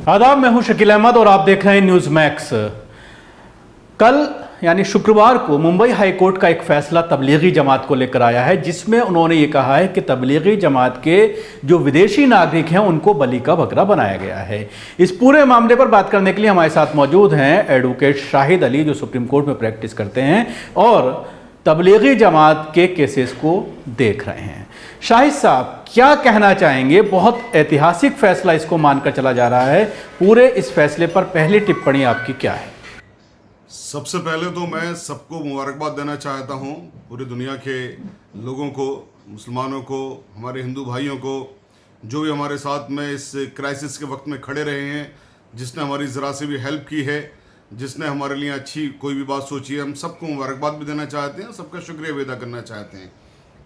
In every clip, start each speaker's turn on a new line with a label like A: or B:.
A: आदाब, मैं हूं शकील अहमद और आप देख रहे हैं न्यूज़ मैक्स। कल यानी शुक्रवार को मुंबई हाई कोर्ट का एक फैसला तबलीगी जमात को लेकर आया है, जिसमें उन्होंने ये कहा है कि तबलीगी जमात के जो विदेशी नागरिक हैं उनको बलि का बकरा बनाया गया है। इस पूरे मामले पर बात करने के लिए हमारे साथ मौजूद हैं एडवोकेट शाहिद अली, जो सुप्रीम कोर्ट में प्रैक्टिस करते हैं और तबलीगी जमात के केसेस को देख रहे हैं। शाहिद साहब, क्या कहना चाहेंगे? बहुत ऐतिहासिक फैसला इसको मानकर चला जा रहा है। पूरे इस फैसले पर पहली टिप्पणी आपकी क्या है?
B: सबसे पहले तो मैं सबको मुबारकबाद देना चाहता हूँ, पूरी दुनिया के लोगों को, मुसलमानों को, हमारे हिंदू भाइयों को, जो भी हमारे साथ में इस क्राइसिस के वक्त में खड़े रहे हैं, जिसने हमारी ज़रा से भी हेल्प की है, जिसने हमारे लिए अच्छी कोई भी बात सोची है, हम सबको मुबारकबाद भी देना चाहते हैं, सबका शुक्रिया भी अदा करना चाहते हैं।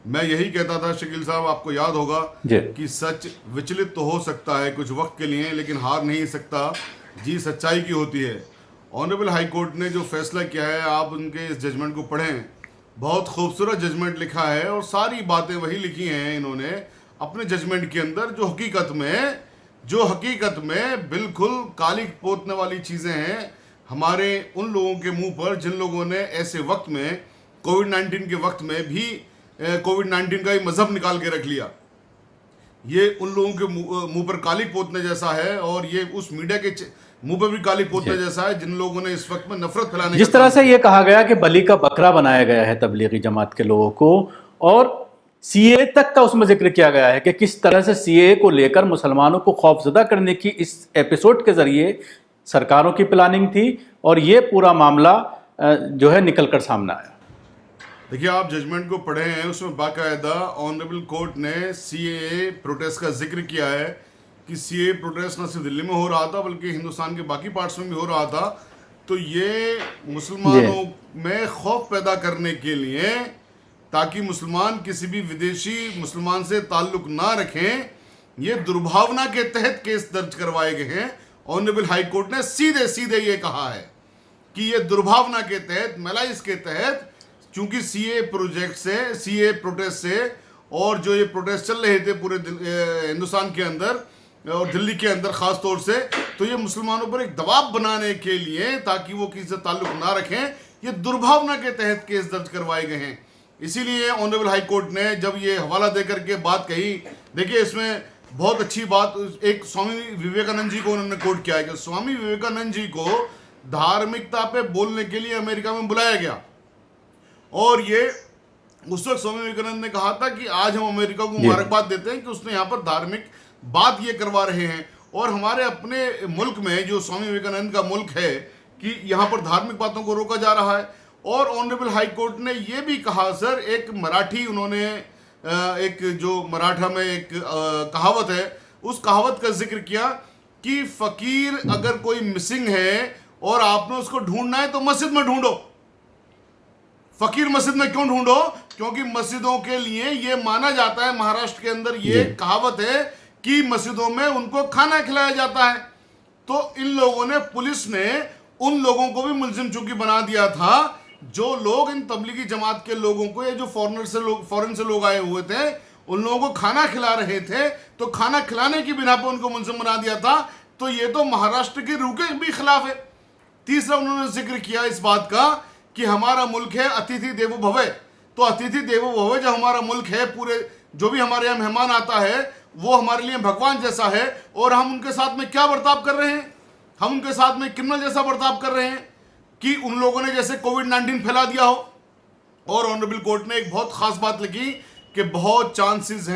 B: मैं यही कहता था शकील साहब, आपको याद होगा कि सच विचलित तो हो सकता है कुछ वक्त के लिए, लेकिन हार नहीं सकता। जी सच्चाई की होती है। ऑनरेबल हाई कोर्ट ने जो फैसला किया है, आप उनके इस जजमेंट को पढ़ें। बहुत खूबसूरत जजमेंट लिखा है और सारी बातें वही लिखी हैं इन्होंने अपने जजमेंट के अंदर, जो हकीकत में बिल्कुल काली पोतने वाली चीज़ें हैं हमारे उन लोगों के मुंह पर, जिन लोगों ने ऐसे वक्त में कोविड-19 के वक्त में भी कोविड-19 का ही मजहब निकाल के रख लिया। ये उन लोगों के मुंह पर काली पोतने जैसा है और ये उस मीडिया के मुंह पर भी काली पोतने जैसा है जिन लोगों ने इस वक्त में नफरत फैलाने,
A: जिस तरह से ये कहा गया कि बलि का बकरा बनाया गया है तबलीगी जमात के लोगों को, और सीए तक का उसमें जिक्र किया गया है कि किस तरह से सीए को लेकर मुसलमानों को खौफजदा करने की इस एपिसोड के जरिए सरकारों की प्लानिंग थी और ये पूरा मामला जो है निकलकर सामने आया।
B: देखिए, आप जजमेंट को पढ़े हैं, उसमें बाकायदा ऑनरेबल कोर्ट ने सीएए प्रोटेस्ट का जिक्र किया है कि सीएए प्रोटेस्ट न सिर्फ दिल्ली में हो रहा था बल्कि हिंदुस्तान के बाकी पार्ट्स में भी हो रहा था। तो ये मुसलमानों में खौफ पैदा करने के लिए, ताकि मुसलमान किसी भी विदेशी मुसलमान से ताल्लुक ना रखें, ये दुर्भावना के तहत केस दर्ज करवाए गए हैं। ऑनरेबल हाई कोर्ट ने सीधे ये कहा है कि ये दुर्भावना के तहत, मलाइस के तहत, क्योंकि सीए प्रोजेक्ट से, सीए प्रोटेस्ट से और जो ये प्रोटेस्ट चल रहे थे पूरे हिंदुस्तान के अंदर और दिल्ली के अंदर खास तौर से, तो ये मुसलमानों पर एक दबाव बनाने के लिए, ताकि वो किसी से ताल्लुक ना रखें, ये दुर्भावना के तहत केस दर्ज करवाए गए हैं। इसीलिए ऑनरेबल हाई कोर्ट ने जब ये हवाला दे करके बात कही, देखिए इसमें बहुत अच्छी बात, एक स्वामी विवेकानंद जी को उन्होंने कोट किया है कि स्वामी विवेकानंद जी को धार्मिकता पे बोलने के लिए अमेरिका में बुलाया गया और ये उस वक्त स्वामी विवेकानंद ने कहा था कि आज हम अमेरिका को मुबारकबाद देते हैं कि उसने यहाँ पर धार्मिक बात ये करवा रहे हैं। और हमारे अपने मुल्क में, जो स्वामी विवेकानंद का मुल्क है, कि यहाँ पर धार्मिक बातों को रोका जा रहा है। और ऑनरेबल हाई कोर्ट ने ये भी कहा, सर, एक मराठी, उन्होंने एक जो मराठा में एक कहावत है, उस कहावत का जिक्र किया कि फकीर अगर कोई मिसिंग है और आपने उसको ढूंढना है तो मस्जिद में ढूंढो। फकीर मस्जिद में क्यों ढूंढो? क्योंकि मस्जिदों के लिए ये माना जाता है, महाराष्ट्र के अंदर ये कहावत है कि मस्जिदों में उनको खाना खिलाया जाता है। तो इन लोगों ने, पुलिस ने उन लोगों को भी मुलजिम चूंकि बना दिया था, जो लोग इन तबलीगी जमात के लोगों को, ये जो फॉरेन से लोग आए हुए थे, उन लोगों को खाना खिला रहे थे, तो खाना खिलाने की बिना पर उनको मुलजिम बना दिया था। तो ये तो महाराष्ट्र के रूल के भी खिलाफ है। तीसरा उन्होंने जिक्र किया इस बात का कि हमारा मुल्क है अतिथि देवो भव। तो अतिथि देवो भव जो हमारा मुल्क है, पूरे जो भी हमारे यहाँ मेहमान आता है वो हमारे लिए भगवान जैसा है, और हम उनके साथ में क्या बर्ताव कर रहे हैं? हम उनके साथ में क्रिमिनल जैसा बर्ताव कर रहे हैं कि उन लोगों ने जैसे कोविड-19 फैला दिया हो। और ऑनरेबल कोर्ट ने एक बहुत खास बात लिखी कि बहुत चांसेस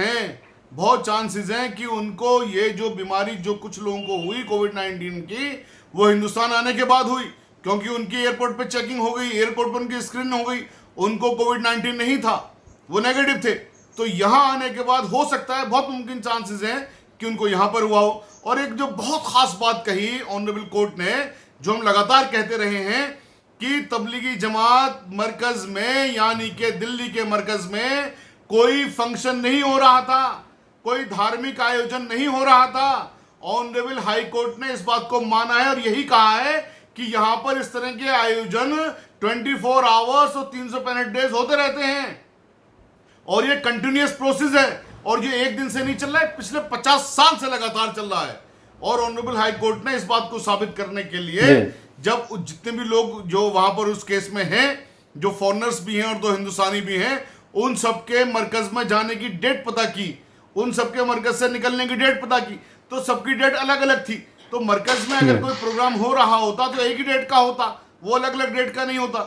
B: हैं कि उनको ये जो बीमारी जो कुछ लोगों को हुई कोविड-19 की, वो हिंदुस्तान आने के बाद हुई, क्योंकि उनकी एयरपोर्ट पे चेकिंग हो गई, एयरपोर्ट पर उनकी स्क्रीनिंग हो गई, उनको कोविड-19 नहीं था, वो नेगेटिव थे। तो यहाँ आने के बाद हो सकता है, बहुत मुमकिन चांसेस हैं कि उनको यहाँ पर हुआ हो। और एक जो बहुत खास बात कही ऑनरेबल कोर्ट ने, जो हम लगातार कहते रहे हैं, कि तबलीगी जमात मरकज में, यानी कि दिल्ली के मरकज में कोई फंक्शन नहीं हो रहा था, कोई धार्मिक आयोजन नहीं हो रहा था। ऑनरेबल हाई कोर्ट ने इस बात को माना है और यही कहा है कि यहां पर इस तरह के आयोजन 24 आवर्स और 365 डेज होते रहते हैं और ये कंटिन्यूअस प्रोसेस है और ये एक दिन से नहीं चल रहा है, पिछले 50 साल से लगातार चल रहा है। और ऑनरेबल हाई कोर्ट ने इस बात को साबित करने के लिए जब जितने भी लोग जो वहां पर उस केस में हैं, जो फॉरेनर्स भी हैं और 2 हिंदुस्तानी भी हैं, उन सबके मरकज में जाने की डेट पता की, उन सबके मरकज से निकलने की डेट पता की, तो सबकी डेट अलग अलग थी। तो मरकज में अगर कोई प्रोग्राम हो रहा होता तो एक ही डेट का होता, वो अलग अलग डेट का नहीं होता।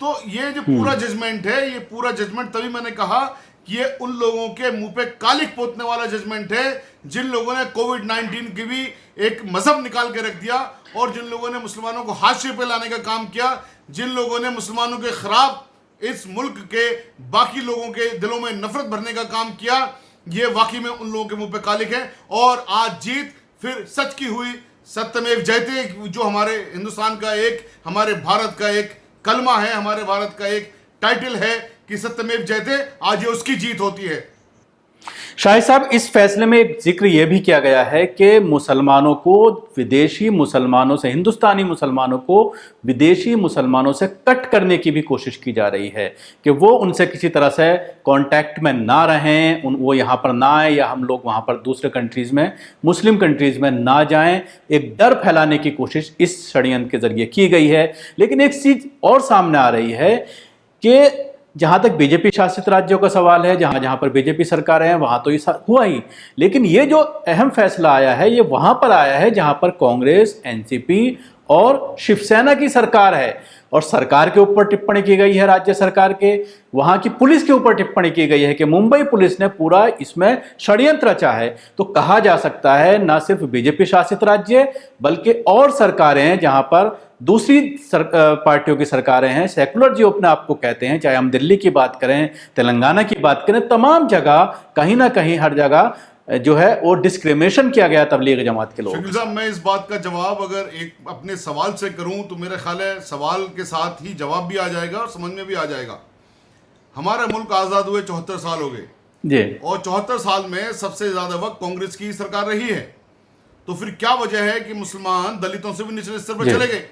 B: तो ये जो पूरा जजमेंट है, ये पूरा जजमेंट, तभी मैंने कहा कि ये उन लोगों के मुंह पे कालिक पोतने वाला जजमेंट है जिन लोगों ने कोविड-19 की भी एक मजहब निकाल के रख दिया, और जिन लोगों ने मुसलमानों को हाशिए पे लाने का काम किया, जिन लोगों ने मुसलमानों के खिलाफ इस मुल्क के बाकी लोगों के दिलों में नफरत भरने का काम किया, ये वाकई में उन लोगों के मुंह पे कालिक है। और आज जीत फिर सच की हुई। सत्यमेव जयते, जो हमारे हिंदुस्तान का एक, हमारे भारत का एक कलमा है, हमारे भारत का एक टाइटल है कि सत्यमेव जयते, आज ये उसकी जीत होती है।
A: शाहिद साहब, इस फैसले में एक जिक्र यह भी किया गया है कि मुसलमानों को विदेशी मुसलमानों से, हिंदुस्तानी मुसलमानों को विदेशी मुसलमानों से कट करने की भी कोशिश की जा रही है कि वो उनसे किसी तरह से कांटेक्ट में ना रहें, वो यहाँ पर ना आए, या हम लोग वहाँ पर दूसरे कंट्रीज़ में, मुस्लिम कंट्रीज़ में ना जाएं। एक डर फैलाने की कोशिश इस षड्यंत्र के जरिए की गई है। लेकिन एक चीज़ और सामने आ रही है कि जहां तक बीजेपी शासित राज्यों का सवाल है, जहां जहां पर बीजेपी सरकारें हैं, वहां तो ये हुआ ही, लेकिन ये जो अहम फैसला आया है, ये वहां पर आया है जहां पर कांग्रेस, एनसीपी और शिवसेना की सरकार है, और सरकार के ऊपर टिप्पणी की गई है, राज्य सरकार के, वहां की पुलिस के ऊपर टिप्पणी की गई है कि मुंबई पुलिस ने पूरा इसमें षड्यंत्र रचा है। तो कहा जा सकता है ना सिर्फ बीजेपी शासित राज्य बल्कि और सरकारें हैं जहां पर दूसरी पार्टियों की सरकारें हैं, सेकुलर जो अपने आप को कहते हैं, चाहे हम दिल्ली की बात करें, तेलंगाना की बात करें, तमाम जगह कहीं ना कहीं हर जगह जो है वो डिस्क्रिमिनेशन किया गया तबलीग जमात के लोगों।
B: शकील साहब, मैं इस बात का जवाब अगर एक अपने सवाल से करूं तो मेरा ख्याल है सवाल के साथ ही जवाब भी आ जाएगा और समझ में भी आ जाएगा। हमारा मुल्क आज़ाद हुए 74 साल हो गए
A: जी,
B: और 74 साल में सबसे ज्यादा वक्त कांग्रेस की सरकार रही है। तो फिर क्या वजह है कि मुसलमान दलितों से भी निचले स्तर पर चले गए?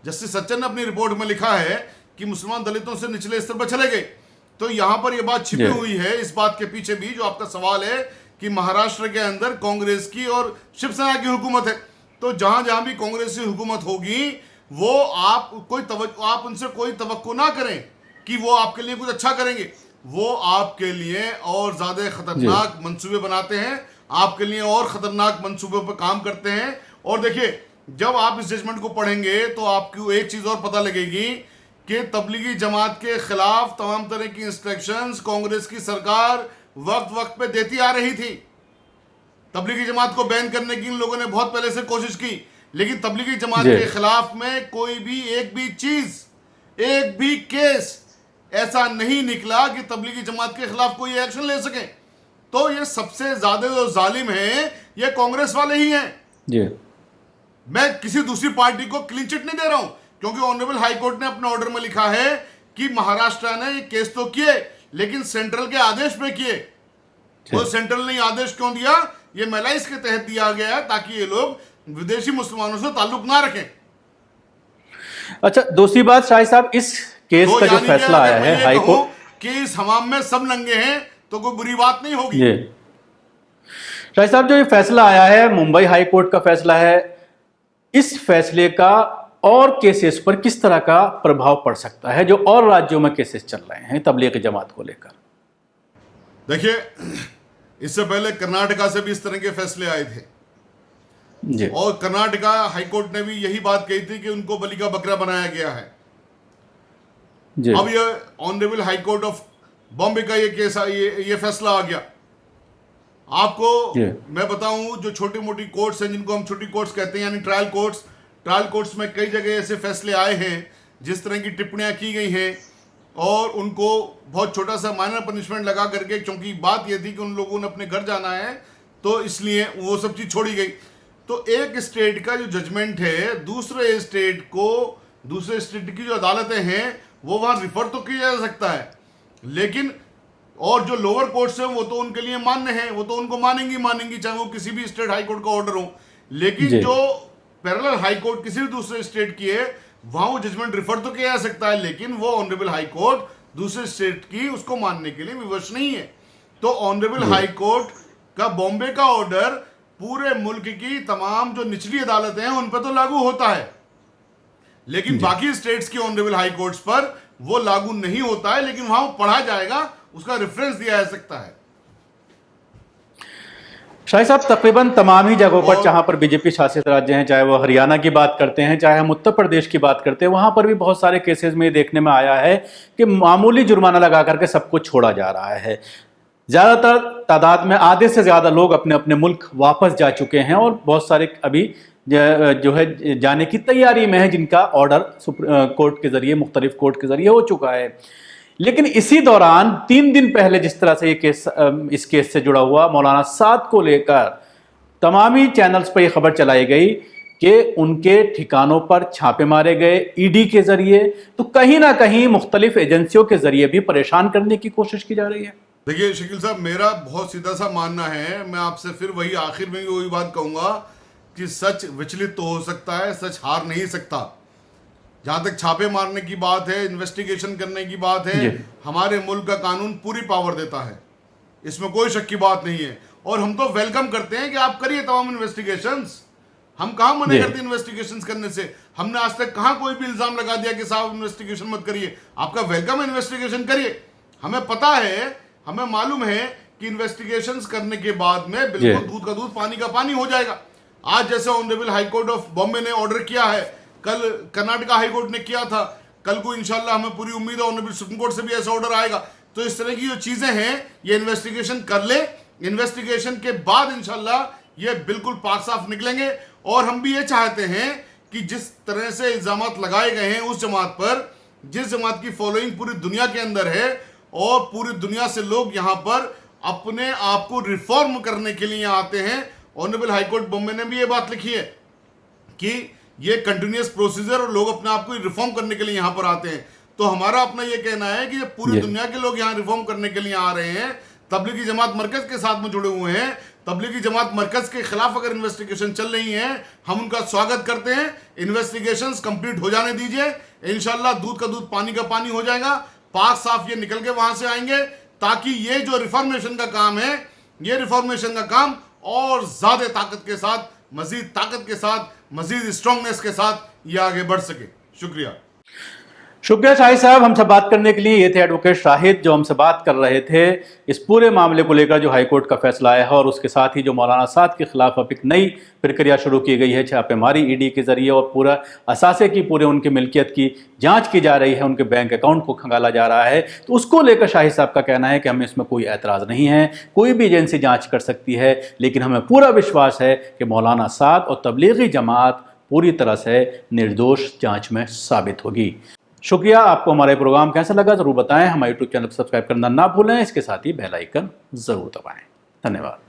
B: जस्टिस सच्चन ने अपनी रिपोर्ट में लिखा है कि मुसलमान दलितों से निचले स्तर पर चले गए। तो यहां पर यह बात छिपी हुई है इस बात के पीछे भी, जो आपका सवाल है कि महाराष्ट्र के अंदर कांग्रेस की और शिवसेना की हुकूमत है। तो जहां जहां भी कांग्रेस की हुकूमत होगी, वो आप उनसे कोई तवक्को ना करें कि वो आपके लिए कुछ अच्छा करेंगे। वो आपके लिए और ज्यादा खतरनाक मंसूबे बनाते हैं, आपके लिए और खतरनाक मंसूबों पर काम करते हैं। और देखिए, जब आप इस जजमेंट को पढ़ेंगे तो आपको एक चीज और पता लगेगी कि तबलीगी जमात के खिलाफ तमाम तरह की इंस्ट्रक्शंस कांग्रेस की सरकार वक्त वक्त पे देती आ रही थी। तबलीगी जमात को बैन करने की इन लोगों ने बहुत पहले से कोशिश की, लेकिन तबलीगी जमात के खिलाफ में कोई भी एक भी चीज, एक भी केस ऐसा नहीं निकला कि तबलीगी जमात के खिलाफ कोई एक्शन ले सके। तो ये सबसे ज्यादा जो जालिम है ये कांग्रेस वाले ही हैं जी। मैं किसी दूसरी पार्टी को क्लीन चिट नहीं दे रहा हूं, क्योंकि ऑनरेबल हाई कोर्ट ने अपने ऑर्डर में लिखा है कि महाराष्ट्र ने ये केस तो किए, लेकिन सेंट्रल के आदेश पे किए। वो सेंट्रल ने आदेश क्यों दिया? ये मेलाइस के तहत दिया गया है ताकि ये लोग विदेशी मुसलमानों से ताल्लुक ना रखें।
A: अच्छा, दूसरी बात शाहिद साहब, इस केस का जो फैसला आया है हाई कोर्ट
B: कि इस हमाम में सब नंगे हैं तो कोई बुरी बात नहीं होगी।
A: शाहिद साहब, जो ये फैसला आया है, मुंबई हाई कोर्ट का फैसला है, इस फैसले का और केसेस पर किस तरह का प्रभाव पड़ सकता है, जो और राज्यों में केसेस चल रहे हैं तबलीग जमात को लेकर?
B: देखिए, इससे पहले कर्नाटका से भी इस तरह के फैसले आए थे जी। और कर्नाटका हाई कोर्ट ने भी यही बात कही थी कि उनको बलि का बकरा बनाया गया है जी। अब ये honourable high court of Bombay का ये केस, ये फैसला आ गया। आपको मैं बताऊं, जो छोटी मोटी कोर्ट्स हैं, जिनको हम छोटी कोर्ट्स कहते हैं, यानी ट्रायल कोर्ट्स में कई जगह ऐसे फैसले आए हैं जिस तरह की टिप्पणियां की गई हैं और उनको बहुत छोटा सा माइनर पनिशमेंट लगा करके, क्योंकि बात यह थी कि उन लोगों ने अपने घर जाना है तो इसलिए वो सब चीज छोड़ी गई। तो एक स्टेट का जो जजमेंट है दूसरे स्टेट की जो अदालतें हैं वो वहां रिफर तो किया जा सकता है, लेकिन और जो लोअर कोर्ट्स हैं वो तो उनके लिए मान्य है, वो तो उनको मानेंगी चाहे वो किसी भी स्टेट हाई कोर्ट का ऑर्डर हो। लेकिन जो पैरेलल हाई कोर्ट किसी भी दूसरे स्टेट की है, वहां वो जजमेंट रिफर तो किया जा सकता है, लेकिन वो ऑनरेबल हाई कोर्ट दूसरे स्टेट की उसको मानने के लिए विवश नहीं है। तो ऑनरेबल हाई कोर्ट का बॉम्बे का ऑर्डर पूरे मुल्क की तमाम जो निचली अदालतें हैं उन पर तो लागू होता है, लेकिन बाकी स्टेट्स की ऑनरेबल हाई कोर्ट्स पर वो लागू नहीं होता है, लेकिन वहां वो पढ़ा जाएगा, उसका रेफरेंस दिया जा सकता है।
A: शाही साहब, तकरीबन तमाम ही जगहों पर जहां पर बीजेपी शासित राज्य हैं, चाहे वो हरियाणा की बात करते हैं, चाहे हम उत्तर प्रदेश की बात करते हैं, वहां पर भी बहुत सारे केसेस में ये देखने में आया है कि मामूली जुर्माना लगा करके सबको छोड़ा जा रहा है। ज़्यादातर तादाद में आधे से ज़्यादा लोग अपने अपने मुल्क वापस जा चुके हैं और बहुत सारे अभी जो है जाने की तैयारी में है, जिनका ऑर्डर कोर्ट के ज़रिए, मुख्तलिफ कोर्ट के ज़रिए हो चुका है। लेकिन इसी दौरान 3 दिन पहले जिस तरह से ये केस इस केस से जुड़ा हुआ मौलाना साद को लेकर तमामी चैनल्स पर यह खबर चलाई गई कि उनके ठिकानों पर छापे मारे गए ईडी के जरिए, तो कहीं ना कहीं मुख्तलिफ एजेंसियों के जरिए भी परेशान करने की कोशिश की जा रही है।
B: देखिए शकील साहब, मेरा बहुत सीधा सा मानना है, मैं आपसे फिर वही आखिर में वही बात कहूंगा कि सच विचलित तो हो सकता है, सच हार नहीं सकता। जहां तक छापे मारने की बात है, इन्वेस्टिगेशन करने की बात है, हमारे मुल्क का कानून पूरी पावर देता है, इसमें कोई शक की बात नहीं है। और हम तो वेलकम करते हैं कि आप करिए तमाम इन्वेस्टिगेशंस, हम कहां मना करते हैं इन्वेस्टिगेशंस करने से। हमने आज तक कहां कोई भी इल्जाम लगा दिया कि साहब इन्वेस्टिगेशन मत करिए। आपका वेलकम है, इन्वेस्टिगेशन करिए। हमें पता है, हमें मालूम है कि इन्वेस्टिगेशंस करने के बाद में बिल्कुल दूध का दूध पानी का पानी हो जाएगा। आज जैसे honourable high court of Bombay ने ऑर्डर किया है, कल कर्नाटका हाई कोर्ट ने किया था, कल को इंशाल्लाह हमें पूरी उम्मीद है ऑनरेबल सुप्रीम कोर्ट से भी ऐसा ऑर्डर आएगा। तो इस तरह की जो चीजें हैं, ये इन्वेस्टिगेशन कर ले, इन्वेस्टिगेशन के बाद इंशाल्लाह ये बिल्कुल पाक साफ निकलेंगे। और हम भी ये चाहते हैं कि जिस तरह से इल्जाम लगाए गए हैं उस जमात पर, जिस जमात की फॉलोइंग पूरी दुनिया के अंदर है और पूरी दुनिया से लोग यहाँ पर अपने आप को रिफॉर्म करने के लिए आते हैं। ऑनरेबल हाई कोर्ट बॉम्बे ने भी ये बात लिखी है कि ये कंटिन्यूअस प्रोसीजर और लोग अपने आप को रिफॉर्म करने के लिए यहाँ पर आते हैं। तो हमारा अपना ये कहना है कि पूरी दुनिया के लोग यहाँ रिफॉर्म करने के लिए आ रहे हैं, तबलीगी जमात मरकज के साथ में जुड़े हुए हैं, तबलीगी जमात मरकज के खिलाफ अगर इन्वेस्टिगेशन चल रही है, हम उनका स्वागत करते हैं। इन्वेस्टिगेशंस कंप्लीट हो जाने दीजिए, इंशाल्लाह दूध का दूध पानी का पानी हो जाएगा, पाक साफ ये निकल के वहां से आएंगे, ताकि ये जो रिफॉर्मेशन का काम है, ये रिफॉर्मेशन का काम और ज्यादा ताकत के साथ, मजीद ताकत के साथ, मजीद स्ट्रांगनेस के साथ ये आगे बढ़ सके। शुक्रिया।
A: शुक्रिया शाहिद साहब, हमसे बात करने के लिए। ये थे एडवोकेट शाहिद जो हमसे बात कर रहे थे इस पूरे मामले को लेकर जो हाईकोर्ट का फैसला आया है, और उसके साथ ही जो मौलाना साद के खिलाफ अब एक नई प्रक्रिया शुरू की गई है छापेमारी ईडी के जरिए, और पूरा असासे की पूरे उनकी मिल्कियत की जांच की जा रही है, उनके बैंक अकाउंट को खंगाला जा रहा है। तो उसको लेकर शाहिद साहब का कहना है कि हमें इसमें कोई एतराज़ नहीं है, कोई भी एजेंसी जाँच कर सकती है, लेकिन हमें पूरा विश्वास है कि मौलाना साद और तबलीगी जमात पूरी तरह से निर्दोष जाँच में साबित होगी। शुक्रिया। आपको हमारा प्रोग्राम कैसा लगा ज़रूर बताएं। हमारे यूट्यूब चैनल को सब्सक्राइब करना ना भूलें, इसके साथ ही बेल आइकन ज़रूर दबाएं। धन्यवाद।